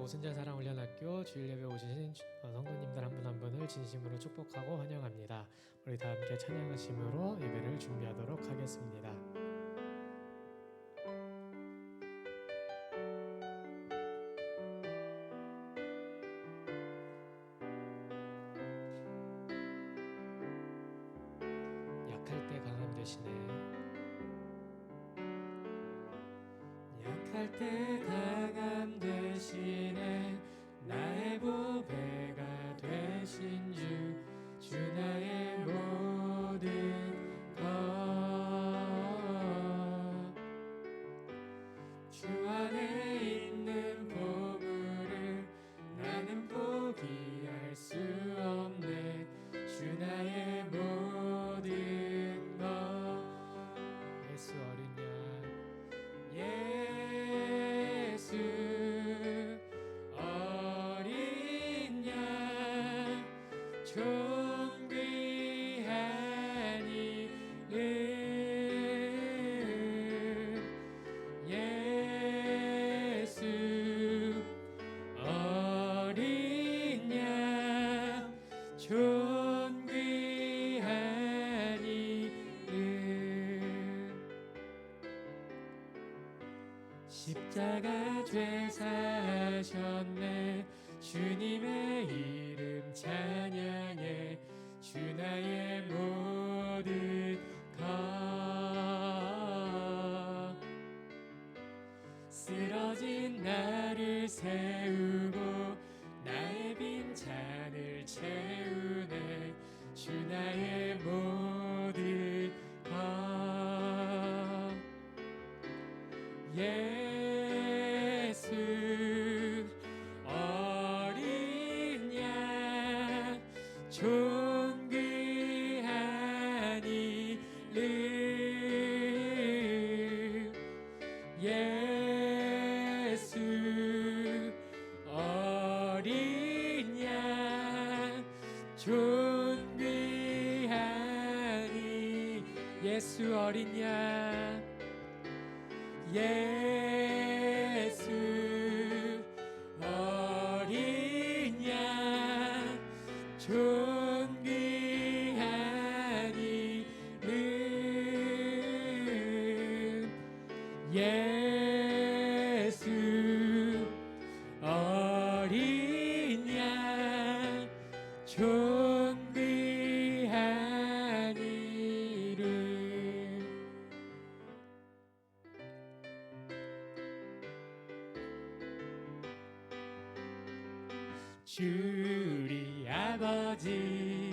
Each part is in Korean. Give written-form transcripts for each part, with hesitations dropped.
오순절 사랑훈련학교 주일예배 오신 성도님들 한 분 한 분을 진심으로 축복하고 환영합니다. 우리 다 함께 찬양하심으로 예배를 준비하도록 하겠습니다. 약할 때 강함 되시네. 약할 때 강함 되시네. 나의 보배가 되신 주 나의 모든 것. 주 안에 있는 보물을 나는 포기할 수 없네. 주 나의 모든 것. 예수 어린 양, 예수 어린 양, 존귀한 이름. 예수 어린 양, 존귀한 이름. 십자가 죄 사셨네. 주님의 이름 찬양해. 주 나의 모든 것. 쓰러진 나를 세우고 나의 빈 잔을 채우네. 주 나의 모든 것. 예수 어린 양, 존귀한 이름. 예수 어린 양, 존귀한 이. 예수 어린 양, 예수 어린 양, 존귀한 이름. 예수 어린 양, 존귀한 이름. 주리 아버지,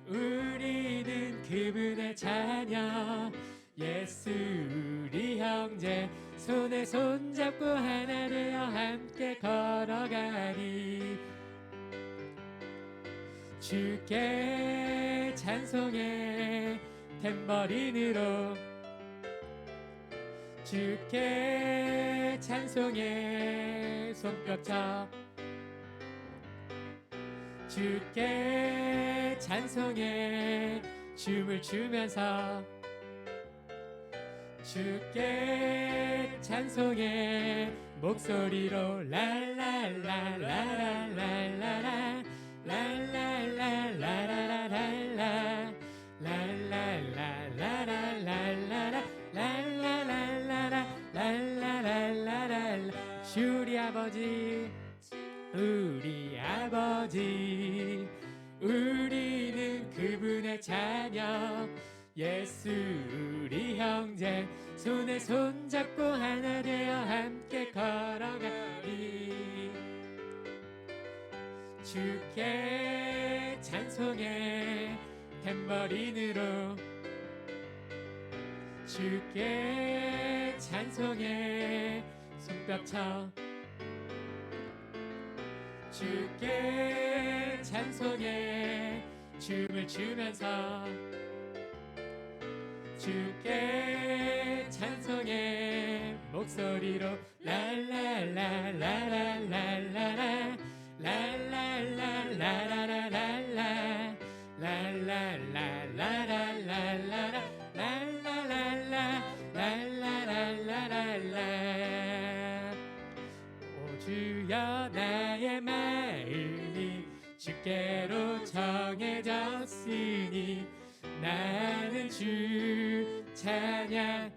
우리는 그분의 자녀. 예수 우리 형제, 손에 손잡고 하나 되어 함께 걸어가리. 주께 찬송해 탬버린으로. 주께 찬송해 손뼉쳐. 주께 찬송해 춤을 추면서. 주께 찬송해 목소리로. 랄랄랄랄랄랄라 랄랄랄랄랄랄라 랄랄랄랄랄랄라 랄랄랄랄랄랄라. 주리 아버지, 우리 아버지, 우리는 그분의 자녀. 예수 우리 형제, 손에 손잡고 하나 되어 함께 걸어가리. 주께 찬송해 탬버린으로. 주께 찬송해 손뼉쳐. 주께 찬송해 춤을 추면서. 주께 찬송해 목소리로. 랄랄랄랄랄랄라 랄랄랄랄랄랄라 랄랄랄랄랄랄라 랄랄랄랄랄랄라. 오 주 주여 나의 마음이 주께로 정해졌으니 나는 주 찬양하리라.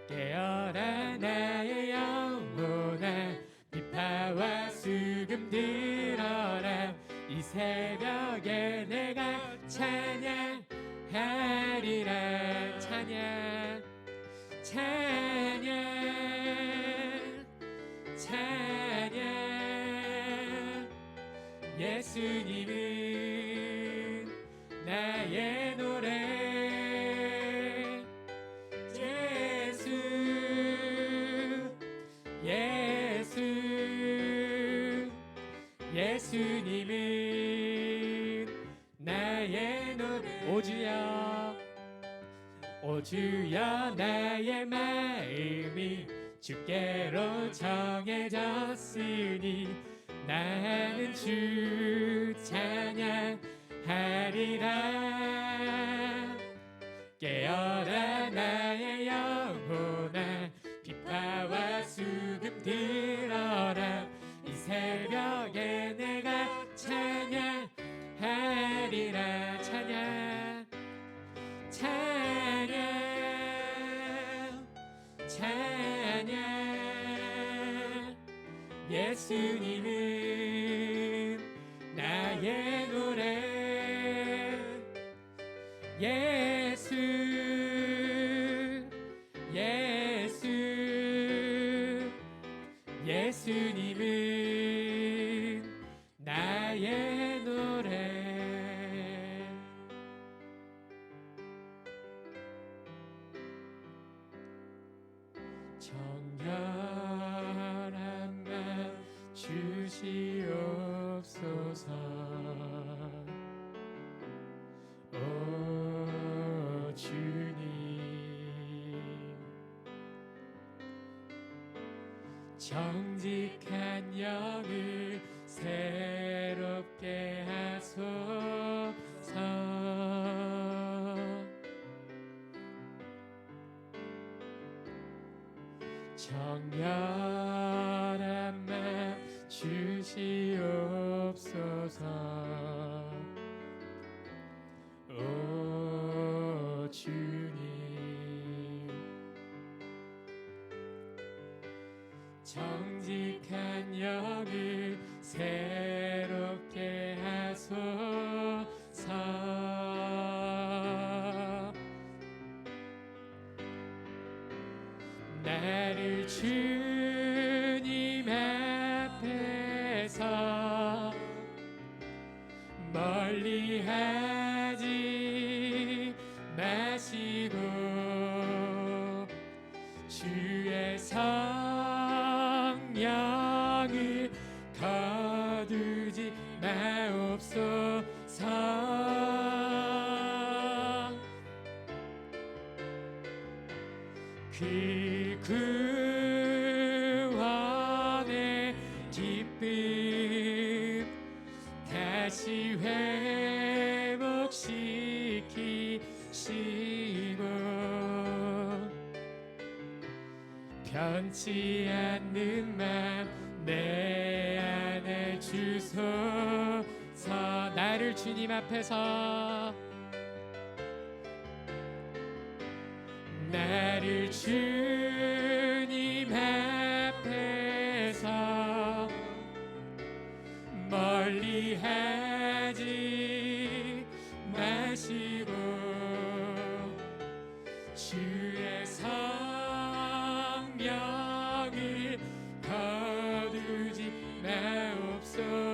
깨어라 나의 영혼아, 비파와 수금 들어라. 이 새벽에 내가 찬양하리라. 찬양 찬양 찬양. 예수님은 나의 노래. 예수 예수 예수님은 나의 노래. 오 주여 오 주여 나의 마음이 주께로 정해졌으니 나는 주 찬양하리라. 깨어라 나의 영혼아, 비파와 수금 들어라. 이 새벽에 내가 찬양하리라. 찬양 찬양 찬양. 예수님은 나의 노래. 예수 예수 예수님은 나의 노래. 정결한 맘 주시옵소서. 오 주님, 정직한 영을 새롭게 하소서. 정결한 맘 주시옵소서. 오 주님, 정직한 영을 새롭게 하소서. 나를 주님 앞에서 멀리하지 마시고 주의 성령을 거두지 마옵소서. 그 구원의 기쁨 다시 회복시키시고 변치 않는 맘 내 안에 주소서. 나를 주님 앞에서 나를 주님 앞에서 멀리하지 마시고 주의 성령을 거두지 마옵소서.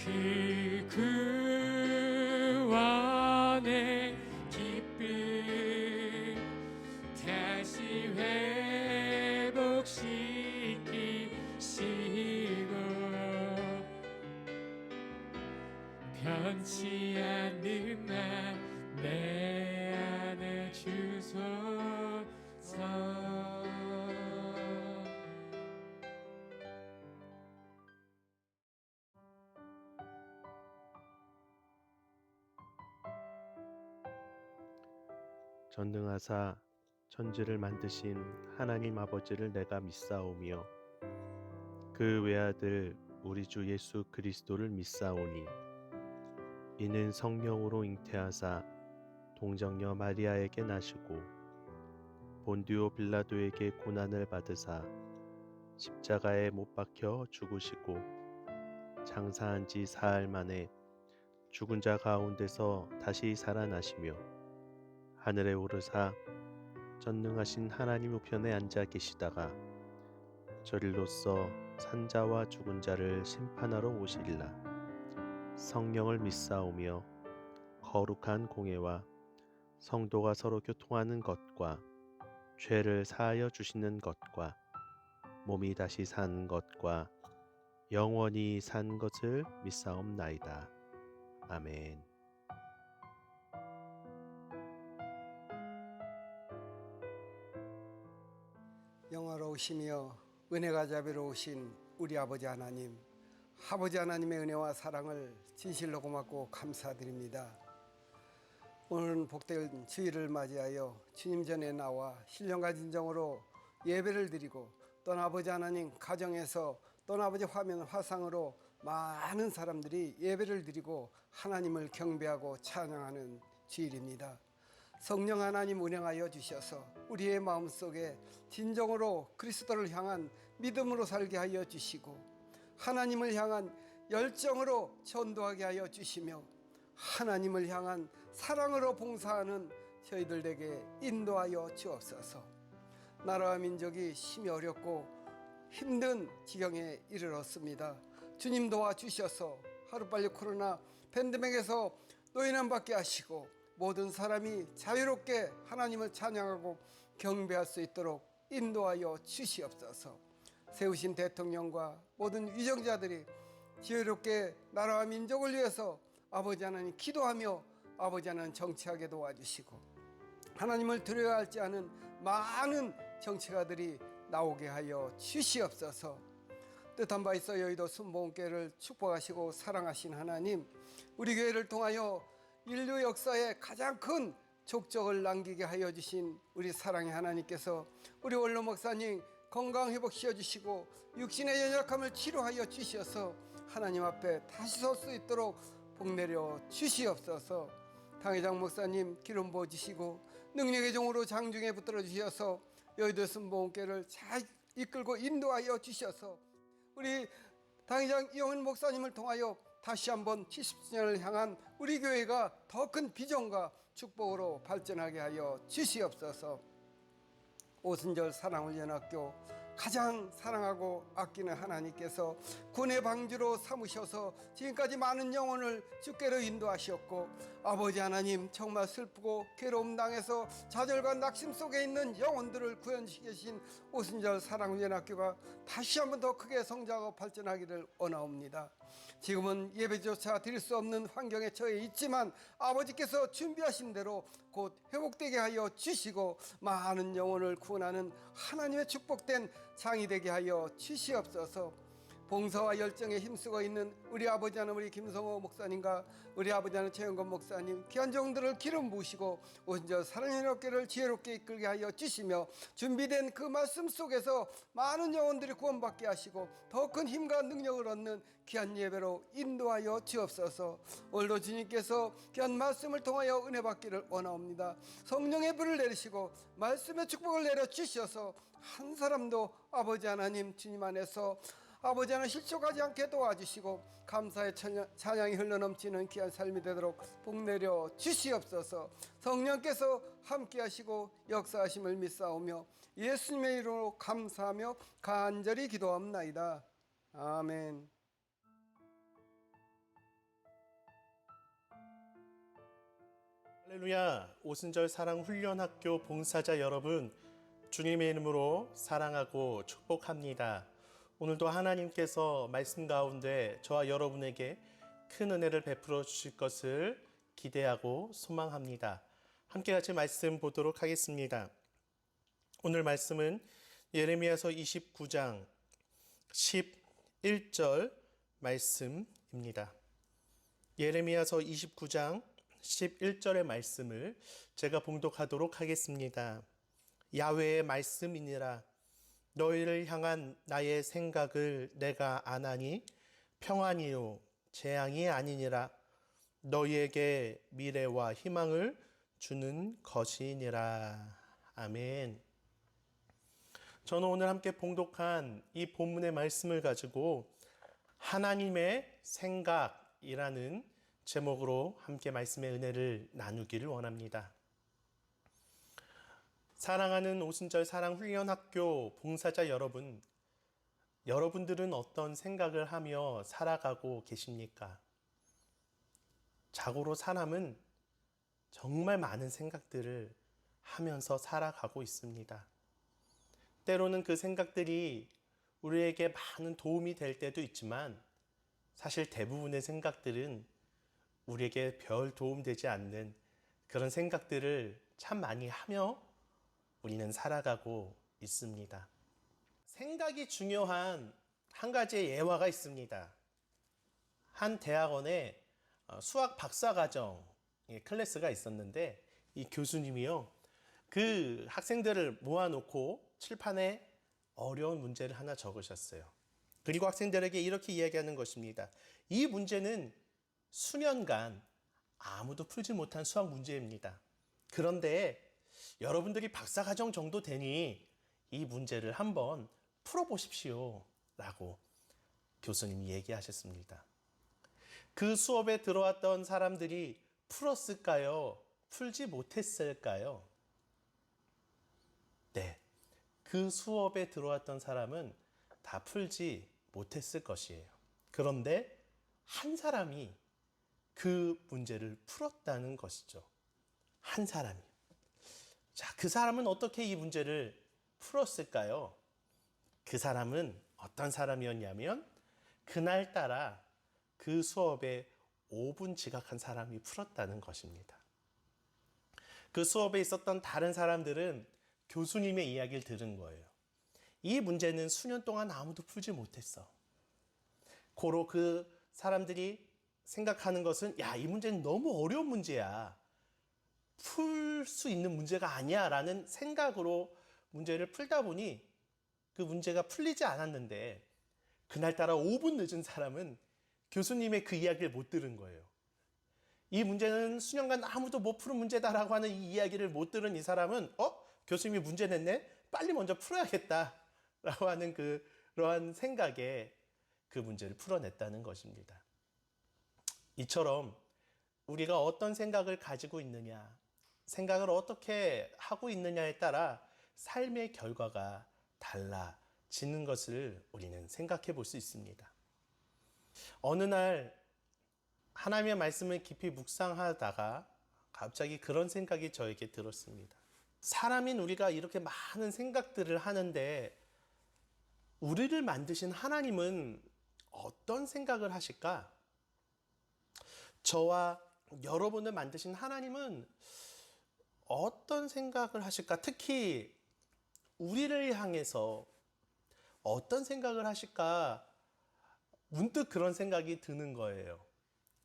그 구원의 기쁨 다시 회복시키시고 변치 않는 맘 내 안에 주소서. 전능하사 천지를 만드신 하나님 아버지를 내가 믿사오며 그 외아들 우리 주 예수 그리스도를 믿사오니 이는 성령으로 잉태하사 동정녀 마리아에게 나시고 본디오 빌라도에게 고난을 받으사 십자가에 못 박혀 죽으시고 장사한 지 사흘 만에 죽은 자 가운데서 다시 살아나시며 하늘에 오르사 전능하신 하나님 우편에 앉아 계시다가 저릴로서 산자와 죽은 자를 심판하러 오시리라. 성령을 믿사오며 거룩한 공예와 성도가 서로 교통하는 것과 죄를 사하여 주시는 것과 몸이 다시 사는 것과 영원히 산 것을 믿사옵나이다. 아멘. 영화로우시며 은혜가 자비로우신 우리 아버지 하나님, 아버지 하나님의 은혜와 사랑을 진실로 고맙고 감사드립니다. 오늘은 복된 주일을 맞이하여 주님 전에 나와 신령과 진정으로 예배를 드리고 또 아버지 하나님 가정에서 또 아버지 화면 화상으로 많은 사람들이 예배를 드리고 하나님을 경배하고 찬양하는 주일입니다. 성령 하나님 운행하여 주셔서 우리의 마음속에 진정으로 그리스도를 향한 믿음으로 살게 하여 주시고 하나님을 향한 열정으로 전도하게 하여 주시며 하나님을 향한 사랑으로 봉사하는 저희들에게 인도하여 주옵소서. 나라와 민족이 심히 어렵고 힘든 지경에 이르렀습니다. 주님 도와주셔서 하루빨리 코로나 팬데믹에서 노인함 받게 하시고 모든 사람이 자유롭게 하나님을 찬양하고 경배할 수 있도록 인도하여 주시옵소서. 세우신 대통령과 모든 위정자들이 지혜롭게 나라와 민족을 위해서 아버지 하나님 기도하며 아버지 하나님 정치하게 도와주시고 하나님을 두려워하지 않은 많은 정치가들이 나오게 하여 주시옵소서. 뜻한 바 있어 여의도 순복음교회를 축복하시고 사랑하신 하나님, 우리 교회를 통하여 인류 역사에 가장 큰 족적을 남기게 하여 주신 우리 사랑의 하나님께서 우리 원로 목사님 건강 회복시켜 주시고 육신의 연약함을 치료하여 주셔서 하나님 앞에 다시 설 수 있도록 복내려 주시옵소서. 당회장 목사님 기름 부어주시고 능력의 종으로 장중에 붙들어 주셔서 여의도 순복음교회를 잘 이끌고 인도하여 주셔서 우리 당회장 이영은 목사님을 통하여 다시 한번 70주년을 향한 우리 교회가 더 큰 비전과 축복으로 발전하게 하여 주시옵소서. 오순절 사랑훈련학교 가장 사랑하고 아끼는 하나님께서 군의 방주로 삼으셔서 지금까지 많은 영혼을 주께로 인도하셨고 아버지 하나님 정말 슬프고 괴로움 당해서 좌절과 낙심 속에 있는 영혼들을 구현시키신 오순절 사랑훈련학교가 다시 한번 더 크게 성장하고 발전하기를 원하옵니다. 지금은 예배조차 드릴 수 없는 환경에 처해 있지만 아버지께서 준비하신 대로 곧 회복되게 하여 주시고 많은 영혼을 구원하는 하나님의 축복된 장이 되게 하여 주시옵소서. 봉사와 열정에 힘쓰고 있는 우리 아버지 하나님 우리 김성호 목사님과 우리 아버지 하나님 최영건 목사님 귀한 종들을 기름 부으시고 오순절 사랑의 어깨를 지혜롭게 이끌게 하여 주시며 준비된 그 말씀 속에서 많은 영혼들이 구원받게 하시고 더 큰 힘과 능력을 얻는 귀한 예배로 인도하여 주옵소서. 오늘도 주님께서 귀한 말씀을 통하여 은혜 받기를 원하옵니다. 성령의 불을 내리시고 말씀의 축복을 내려 주셔서 한 사람도 아버지 하나님 주님 안에서 아버지 하나님 실족하지 않게 도와주시고 감사의 찬양이 흘러넘치는 귀한 삶이 되도록 복내려 주시옵소서. 성령께서 함께 하시고 역사하심을 믿사오며 예수님의 이름으로 감사하며 간절히 기도합나이다. 아멘. 할렐루야. 오순절 사랑훈련학교 봉사자 여러분, 주님의 이름으로 사랑하고 축복합니다. 오늘도 하나님께서 말씀 가운데 저와 여러분에게 큰 은혜를 베풀어 주실 것을 기대하고 소망합니다. 함께 같이 말씀 보도록 하겠습니다. 오늘 말씀은 예레미야서 29장 11절 말씀입니다. 예레미야서 29장 11절의 말씀을 제가 봉독하도록 하겠습니다. 야훼의 말씀이니라. 너희를 향한 나의 생각을 내가 아나니 평안이요 재앙이 아니니라. 너희에게 미래와 희망을 주는 것이니라. 아멘. 저는 오늘 함께 봉독한 이 본문의 말씀을 가지고 하나님의 생각이라는 제목으로 함께 말씀의 은혜를 나누기를 원합니다. 사랑하는 오순절 사랑훈련학교 봉사자 여러분, 여러분들은 어떤 생각을 하며 살아가고 계십니까? 자고로 사람은 정말 많은 생각들을 하면서 살아가고 있습니다. 때로는 그 생각들이 우리에게 많은 도움이 될 때도 있지만 사실 대부분의 생각들은 우리에게 별 도움되지 않는 그런 생각들을 참 많이 하며 우리는 살아가고 있습니다. 생각이 중요한 한 가지의 예화가 있습니다. 한 대학원에 수학 박사과정 클래스가 있었는데 이 교수님이요, 그 학생들을 모아놓고 칠판에 어려운 문제를 하나 적으셨어요. 그리고 학생들에게 이렇게 이야기하는 것입니다. 이 문제는 수년간 아무도 풀지 못한 수학 문제입니다. 그런데 여러분들이 박사과정 정도 되니 이 문제를 한번 풀어보십시오 라고 교수님이 얘기하셨습니다. 그 수업에 들어왔던 사람들이 풀었을까요? 풀지 못했을까요? 네, 그 수업에 들어왔던 사람은 다 풀지 못했을 것이에요. 그런데 한 사람이 그 문제를 풀었다는 것이죠. 한 사람이. 자, 그 사람은 어떻게 이 문제를 풀었을까요? 그 사람은 어떤 사람이었냐면 그날따라 그 수업에 5분 지각한 사람이 풀었다는 것입니다. 그 수업에 있었던 다른 사람들은 교수님의 이야기를 들은 거예요. 이 문제는 수년 동안 아무도 풀지 못했어. 고로 그 사람들이 생각하는 것은 야, 이 문제는 너무 어려운 문제야. 풀 수 있는 문제가 아니야 라는 생각으로 문제를 풀다 보니 그 문제가 풀리지 않았는데 그날따라 5분 늦은 사람은 교수님의 그 이야기를 못 들은 거예요. 이 문제는 수년간 아무도 못 푸는 문제다라고 하는 이 이야기를 못 들은 이 사람은 교수님이 문제 냈네? 빨리 먼저 풀어야겠다 라고 하는 그러한 생각에 그 문제를 풀어냈다는 것입니다. 이처럼 우리가 어떤 생각을 가지고 있느냐, 생각을 어떻게 하고 있느냐에 따라 삶의 결과가 달라지는 것을 우리는 생각해 볼 수 있습니다. 어느 날 하나님의 말씀을 깊이 묵상하다가 갑자기 그런 생각이 저에게 들었습니다. 사람인 우리가 이렇게 많은 생각들을 하는데 우리를 만드신 하나님은 어떤 생각을 하실까? 저와 여러분을 만드신 하나님은 어떤 생각을 하실까? 특히 우리를 향해서 어떤 생각을 하실까? 문득 그런 생각이 드는 거예요.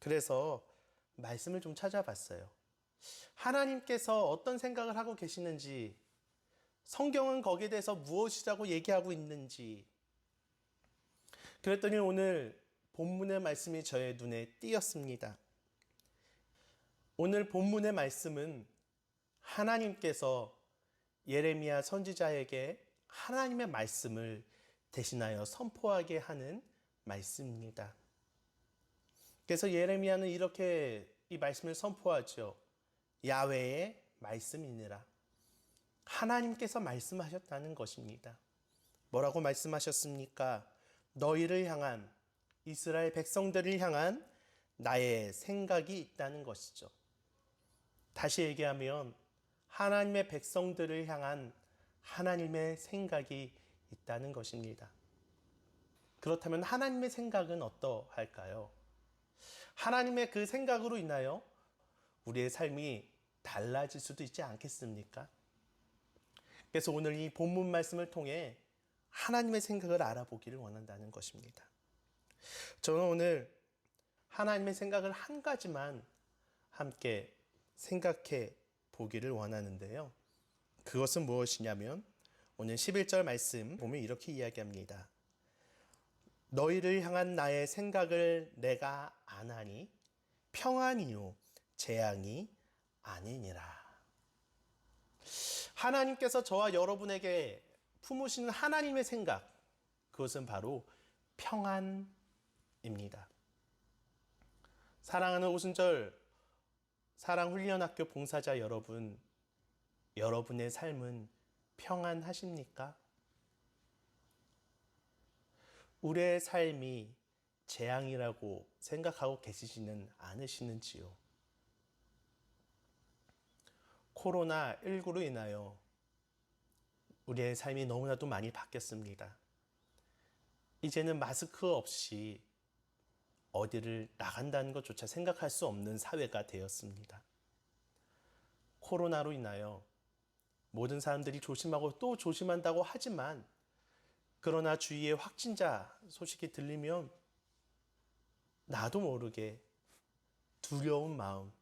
그래서 말씀을 좀 찾아봤어요. 하나님께서 어떤 생각을 하고 계시는지, 성경은 거기에 대해서 무엇이라고 얘기하고 있는지. 그랬더니 오늘 본문의 말씀이 저의 눈에 띄었습니다. 오늘 본문의 말씀은 하나님께서 예레미야 선지자에게 하나님의 말씀을 대신하여 선포하게 하는 말씀입니다. 그래서 예레미야는 이렇게 이 말씀을 선포하죠. 야훼의 말씀이니라. 하나님께서 말씀하셨다는 것입니다. 뭐라고 말씀하셨습니까? 너희를 향한, 이스라엘 백성들을 향한 나의 생각이 있다는 것이죠. 다시 얘기하면 하나님의 백성들을 향한 하나님의 생각이 있다는 것입니다. 그렇다면 하나님의 생각은 어떠할까요? 하나님의 그 생각으로 인하여 우리의 삶이 달라질 수도 있지 않겠습니까? 그래서 오늘 이 본문 말씀을 통해 하나님의 생각을 알아보기를 원한다는 것입니다. 저는 오늘 하나님의 생각을 한 가지만 함께 생각해 보기를 원하는데요. 그것은 무엇이냐면 오늘 11절 말씀 보면 이렇게 이야기합니다. 너희를 향한 나의 생각을 내가 아나니 평안이요 재앙이 아니니라. 하나님께서 저와 여러분에게 품으시는 하나님의 생각, 그것은 바로 평안입니다. 사랑하는 오순절 사랑훈련학교 봉사자 여러분, 여러분의 삶은 평안하십니까? 우리의 삶이 재앙이라고 생각하고 계시지는 않으시는지요? 코로나19로 인하여 우리의 삶이 너무나도 많이 바뀌었습니다. 이제는 마스크 없이 어디를 나간다는 것조차 생각할 수 없는 사회가 되었습니다. 코로나로 인하여 모든 사람들이 조심하고 또 조심한다고 하지만 그러나 주위에 확진자 소식이 들리면 나도 모르게 두려운 마음,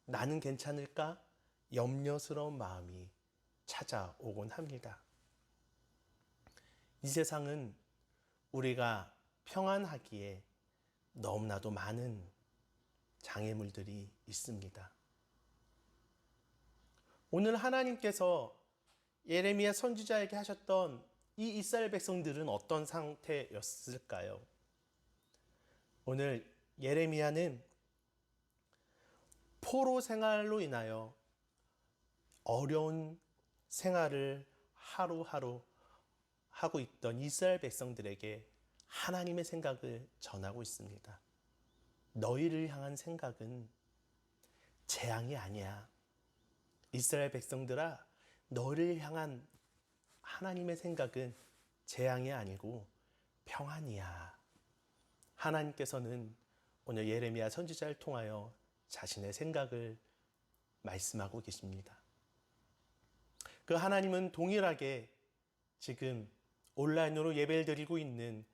나는 괜찮을까? 염려스러운 마음이 찾아오곤 합니다. 이 세상은 우리가 평안하기에 너무나도 많은 장애물들이 있습니다. 오늘 하나님께서 예레미야 선지자에게 하셨던 이 이스라엘 백성들은 어떤 상태였을까요? 오늘 예레미야는 포로 생활로 인하여 어려운 생활을 하루하루 하고 있던 이스라엘 백성들에게 하나님의 생각을 전하고 있습니다. 너희를 향한 생각은 재앙이 아니야. 이스라엘 백성들아, 너를 향한 하나님의 생각은 재앙이 아니고 평안이야. 하나님께서는 오늘 예레미야 선지자를 통하여 자신의 생각을 말씀하고 계십니다. 그 하나님은 동일하게 지금 온라인으로 예배를 드리고 있는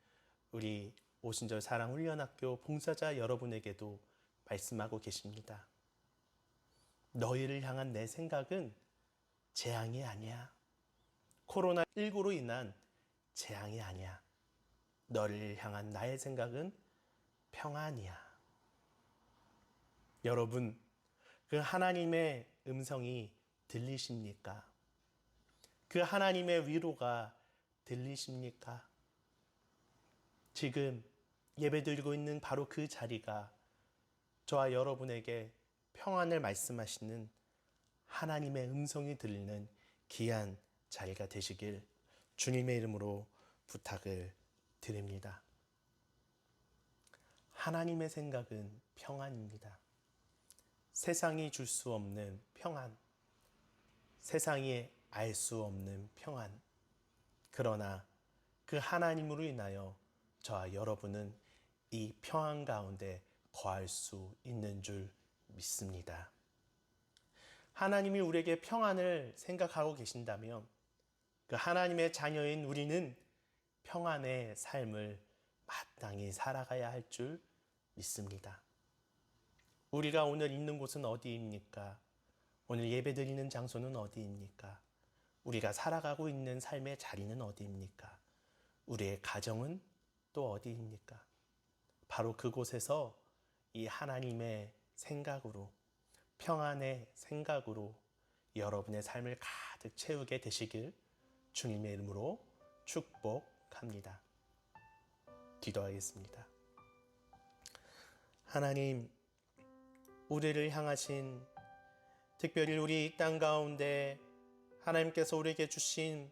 우리 오순절 사랑훈련학교 봉사자 여러분에게도 말씀하고 계십니다. 너희를 향한 내 생각은 재앙이 아니야. 코로나19로 인한 재앙이 아니야. 너를 향한 나의 생각은 평안이야. 여러분, 그 하나님의 음성이 들리십니까? 그 하나님의 위로가 들리십니까? 지금 예배드리고 있는 바로 그 자리가 저와 여러분에게 평안을 말씀하시는 하나님의 음성이 들리는 귀한 자리가 되시길 주님의 이름으로 부탁을 드립니다. 하나님의 생각은 평안입니다. 세상이 줄 수 없는 평안, 세상이 알 수 없는 평안. 그러나 그 하나님으로 인하여 저와 여러분은 이 평안 가운데 거할 수 있는 줄 믿습니다. 하나님이 우리에게 평안을 생각하고 계신다면 그 하나님의 자녀인 우리는 평안의 삶을 마땅히 살아가야 할 줄 믿습니다. 우리가 오늘 있는 곳은 어디입니까? 오늘 예배드리는 장소는 어디입니까? 우리가 살아가고 있는 삶의 자리는 어디입니까? 우리의 가정은 또 어디입니까? 바로 그곳에서 이 하나님의 생각으로, 평안의 생각으로 여러분의 삶을 가득 채우게 되시길 주님의 이름으로 축복합니다. 기도하겠습니다. 하나님, 우리를 향하신, 특별히 우리 이 땅 가운데 하나님께서 우리에게 주신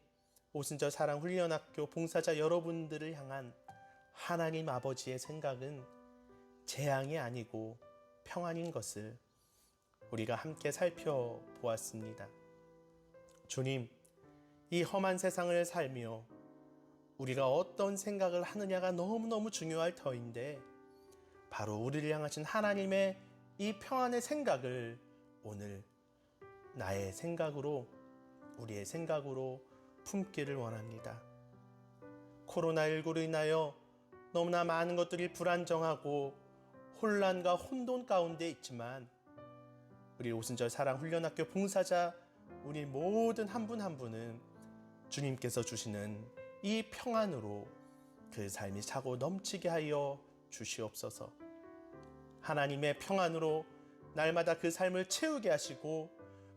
오순절 사랑훈련학교 봉사자 여러분들을 향한 하나님 아버지의 생각은 재앙이 아니고 평안인 것을 우리가 함께 살펴보았습니다. 주님, 이 험한 세상을 살며 우리가 어떤 생각을 하느냐가 너무너무 중요할 터인데 바로 우리를 향하신 하나님의 이 평안의 생각을 오늘 나의 생각으로, 우리의 생각으로 품기를 원합니다. 코로나19로 인하여 너무나 많은 것들이 불안정하고 혼란과 혼돈 가운데 있지만 우리 오순절 사랑훈련학교 봉사자 우리 모든 한 분 한 분은 주님께서 주시는 이 평안으로 그 삶이 차고 넘치게 하여 주시옵소서. 하나님의 평안으로 날마다 그 삶을 채우게 하시고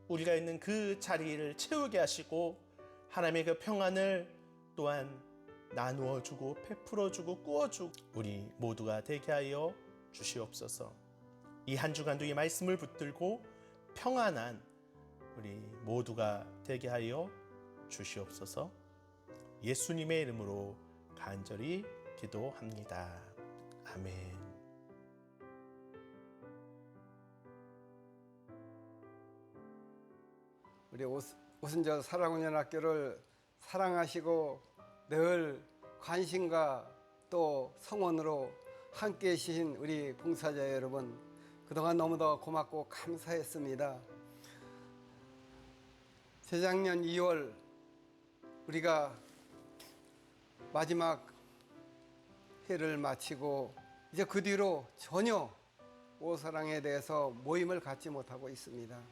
우리가 있는 그 자리를 채우게 하시고 하나님의 그 평안을 또한 나누어 주고 베풀어 주고 꾸어 주고 우리 모두가 되게 하여 주시옵소서. 이 한 주간도 이 말씀을 붙들고 평안한 우리 모두가 되게 하여 주시옵소서. 예수님의 이름으로 간절히 기도합니다. 아멘. 우리 오순절 사랑훈련학교를 사랑하시고 늘 관심과 또 성원으로 함께 해주신 우리 봉사자 여러분, 그동안 너무도 고맙고 감사했습니다. 재작년 2월 우리가 마지막 회를 마치고 이제 그 뒤로 전혀 오사랑에 대해서 모임을 갖지 못하고 있습니다.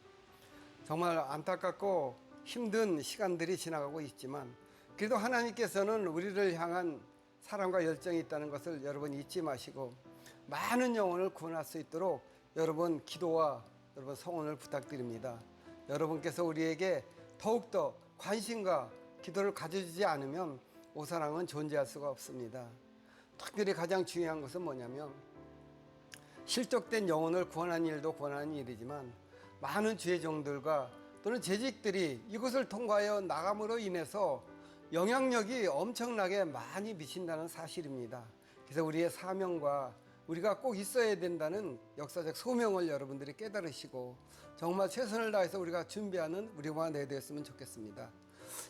정말 안타깝고 힘든 시간들이 지나가고 있지만 그래도 하나님께서는 우리를 향한 사랑과 열정이 있다는 것을 여러분 잊지 마시고 많은 영혼을 구원할 수 있도록 여러분 기도와 여러분 성원을 부탁드립니다. 여러분께서 우리에게 더욱더 관심과 기도를 가져주지 않으면 오사랑은 존재할 수가 없습니다. 특별히 가장 중요한 것은 뭐냐면 실족된 영혼을 구원하는 일도 구원하는 일이지만 많은 주의 종들과 또는 재직들이 이것을 통과하여 나감으로 인해서 영향력이 엄청나게 많이 미친다는 사실입니다. 그래서 우리의 사명과 우리가 꼭 있어야 된다는 역사적 소명을 여러분들이 깨달으시고 정말 최선을 다해서 우리가 준비하는 우리가 되었으면 좋겠습니다.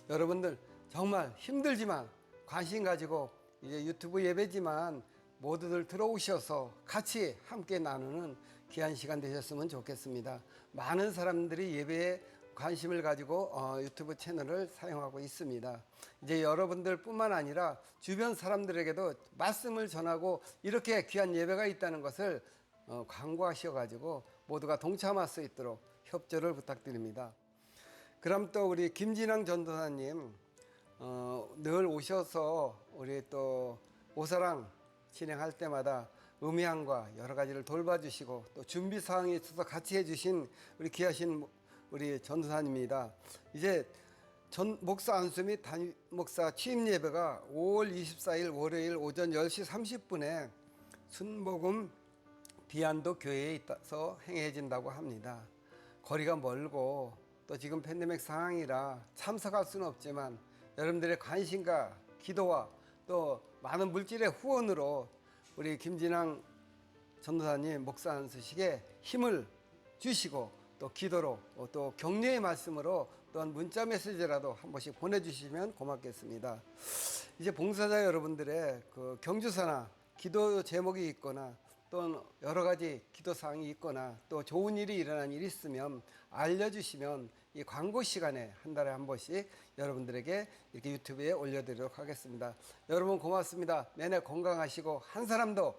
여러분들 정말 힘들지만 관심 가지고 이제 유튜브 예배지만 모두들 들어오셔서 같이 함께 나누는 귀한 시간 되셨으면 좋겠습니다. 많은 사람들이 예배에 관심을 가지고 유튜브 채널을 사용하고 있습니다. 이제 여러분들뿐만 아니라 주변 사람들에게도 말씀을 전하고 이렇게 귀한 예배가 있다는 것을 광고하셔가지고 모두가 동참할 수 있도록 협조를 부탁드립니다. 그럼 또 우리 김진왕 전도사님 늘 오셔서 우리 또 오사랑 진행할 때마다 음향과 여러 가지를 돌봐주시고 또 준비 사항에 있어서 같이 해주신 우리 귀하신 우리 전도사님입니다. 이제 전 목사 안수 및 담임 목사 취임 예배가 5월 24일 월요일 오전 10시 30분에 순복음 비안도 교회에 있어서 행해진다고 합니다. 거리가 멀고 또 지금 팬데믹 상황이라 참석할 수는 없지만 여러분들의 관심과 기도와 또 많은 물질의 후원으로 우리 김진왕 전도사님 목사 안수식에 힘을 주시고 또 기도로 또 격려의 말씀으로 또한 문자 메시지라도 한 번씩 보내주시면 고맙겠습니다. 이제 봉사자 여러분들의 그 경주사나 기도 제목이 있거나 또 여러 가지 기도 사항이 있거나 또 좋은 일이 일어난 일이 있으면 알려주시면 이 광고 시간에 한 달에 한 번씩 여러분들에게 이렇게 유튜브에 올려드리도록 하겠습니다. 여러분 고맙습니다. 내내 건강하시고 한 사람도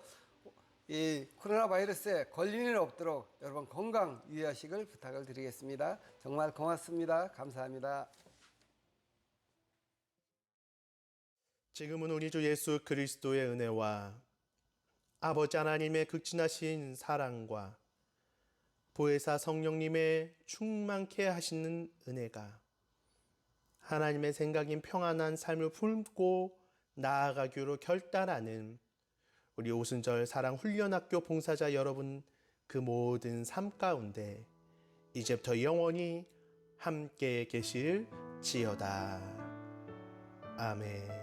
이 코로나 바이러스에 걸리는 일 없도록 여러분 건강 유의하시길 부탁을 드리겠습니다. 정말 고맙습니다. 감사합니다. 지금은 우리 주 예수 그리스도의 은혜와 아버지 하나님의 극진하신 사랑과 보혜사 성령님의 충만케 하시는 은혜가 하나님의 생각인 평안한 삶을 품고 나아가기로 결단하는 우리 오순절 사랑훈련학교 봉사자 여러분 그 모든 삶 가운데 이제부터 영원히 함께 계실지어다. 아멘.